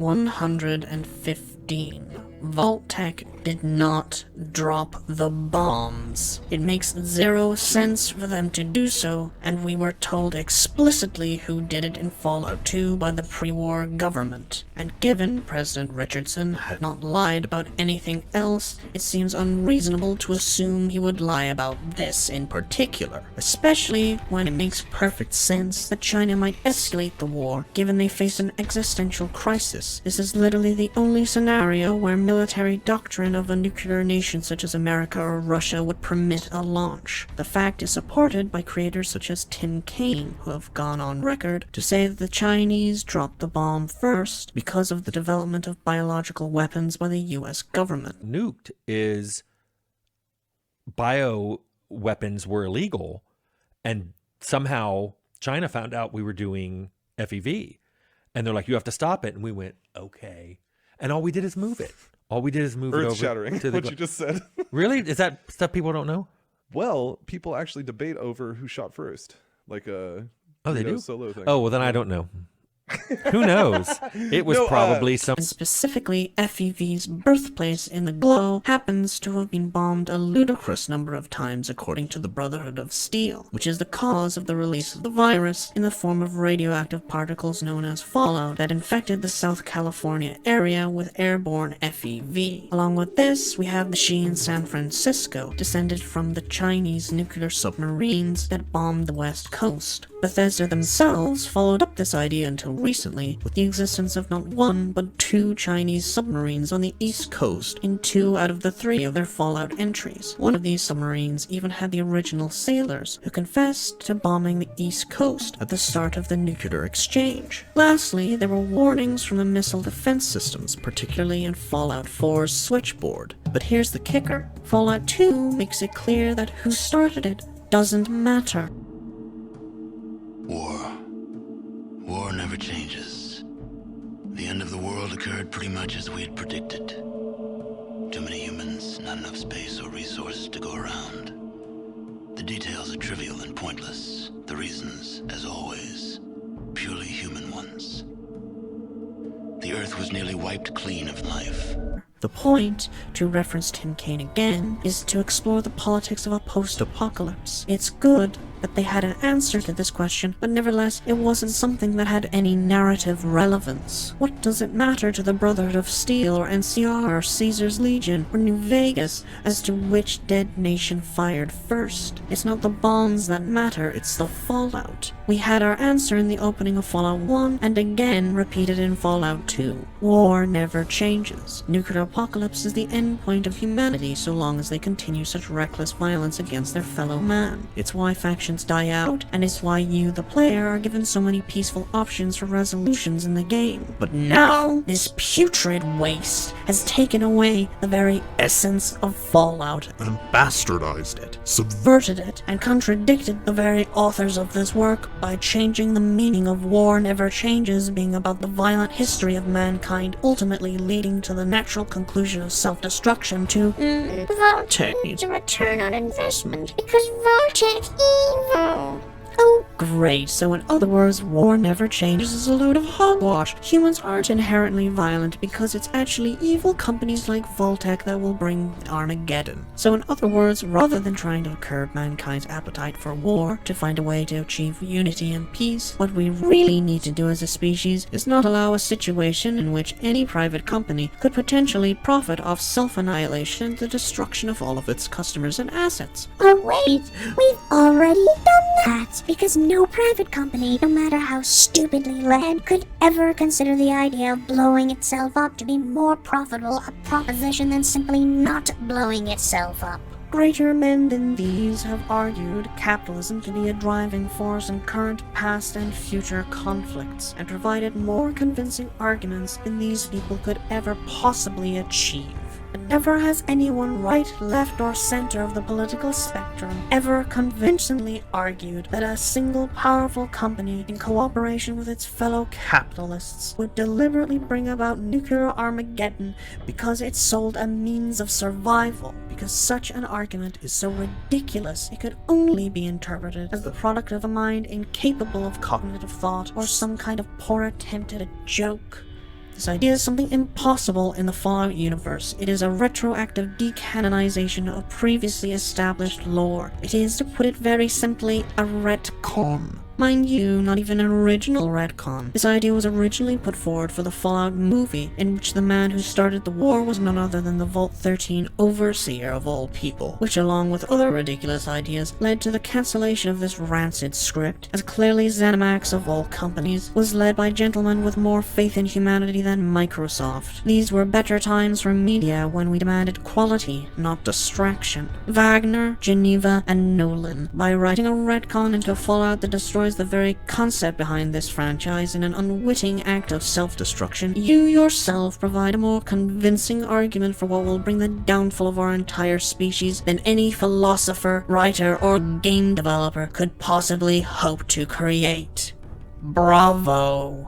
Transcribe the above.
115. Vault-Tec did not drop the bombs. It makes zero sense for them to do so, and we were told explicitly who did it in Fallout 2 by the pre-war government. And given President Richardson had not lied about anything else, it seems unreasonable to assume he would lie about this in particular, especially when it makes perfect sense that China might escalate the war, given they face an existential crisis. This is literally the only scenario where military doctrine of a nuclear nation such as America or Russia would permit a launch. The fact is supported by creators such as Tim Kaine, who have gone on record to say that the Chinese dropped the bomb first because of the development of biological weapons by the US government. Nuked is bio weapons were illegal, and somehow China found out we were doing FEV, and they're like, you have to stop it, and we went, okay. And all we did is move it. All we did is move it over. Earth-shattering, to what you just said. Really? Is that stuff people don't know? Well, people actually debate over who shot first, like a they do? solo thing. Oh, well, then I don't know. Who knows? It was probably some... And specifically, FEV's birthplace in the glow happens to have been bombed a ludicrous number of times according to the Brotherhood of Steel, which is the cause of the release of the virus in the form of radioactive particles known as fallout that infected the South California area with airborne FEV. Along with this, we have the Xi in San Francisco, descended from the Chinese nuclear submarines that bombed the West Coast. Bethesda themselves followed up this idea until recently with the existence of not one but 2 Chinese submarines on the East Coast in 2 out of the 3 of their Fallout entries. One of these submarines even had the original sailors who confessed to bombing the East Coast at the start of the nuclear exchange. Lastly, there were warnings from the missile defense systems, particularly in Fallout 4's switchboard. But here's the kicker. Fallout 2 makes it clear that who started it doesn't matter. War never changes. The end of the world occurred pretty much as we had predicted. Too many humans, not enough space or resources to go around. The details are trivial and pointless. The reasons, as always, purely human ones. The Earth was nearly wiped clean of life. The point, to reference Tim Kaine again, is to explore the politics of a post-apocalypse. It's good that they had an answer to this question, but nevertheless, it wasn't something that had any narrative relevance. What does it matter to the Brotherhood of Steel, or NCR, or Caesar's Legion, or New Vegas, as to which dead nation fired first? It's not the bombs that matter, it's the fallout. We had our answer in the opening of Fallout 1, and again repeated in Fallout 2. War never changes. Nuclear apocalypse is the end point of humanity so long as they continue such reckless violence against their fellow man. It's why factions die out, and it's why you, the player, are given so many peaceful options for resolutions in the game. But now, this putrid waste has taken away the very essence of Fallout and bastardized it, subverted it, and contradicted the very authors of this work by changing the meaning of War Never Changes being about the violent history of mankind, ultimately leading to the natural conclusion of self-destruction to Vault-Tec needs a return on investment because Vault-Tec's evil. Oh, great. So in other words, War Never Changes is a load of hogwash. Humans aren't inherently violent because it's actually evil companies like Vault-Tec that will bring Armageddon. So in other words, rather than trying to curb mankind's appetite for war to find a way to achieve unity and peace, what we really need to do as a species is not allow a situation in which any private company could potentially profit off self-annihilation and the destruction of all of its customers and assets. Oh wait, we've already done that! Because no private company, no matter how stupidly led, could ever consider the idea of blowing itself up to be more profitable a proposition than simply not blowing itself up. Greater men than these have argued capitalism to be a driving force in current, past, and future conflicts, and provided more convincing arguments than these people could ever possibly achieve. But never has anyone right, left, or center of the political spectrum ever convincingly argued that a single powerful company, in cooperation with its fellow capitalists, would deliberately bring about nuclear Armageddon because it sold a means of survival. Because such an argument is so ridiculous, it could only be interpreted as the product of a mind incapable of cognitive thought, or some kind of poor attempt at a joke. This idea is something impossible in the Fallout universe. It is a retroactive decanonization of previously established lore. It is, to put it very simply, a retcon. Mind you, not even an original retcon. This idea was originally put forward for the Fallout movie, in which the man who started the war was none other than the Vault 13 overseer of all people, which along with other ridiculous ideas led to the cancellation of this rancid script, as clearly ZeniMax of all companies was led by gentlemen with more faith in humanity than Microsoft. These were better times for media when we demanded quality, not distraction. Wagner, Geneva, and Nolan, by writing a retcon into Fallout that destroys the very concept behind this franchise in an unwitting act of self-destruction, you yourself provide a more convincing argument for what will bring the downfall of our entire species than any philosopher, writer, or game developer could possibly hope to create. Bravo!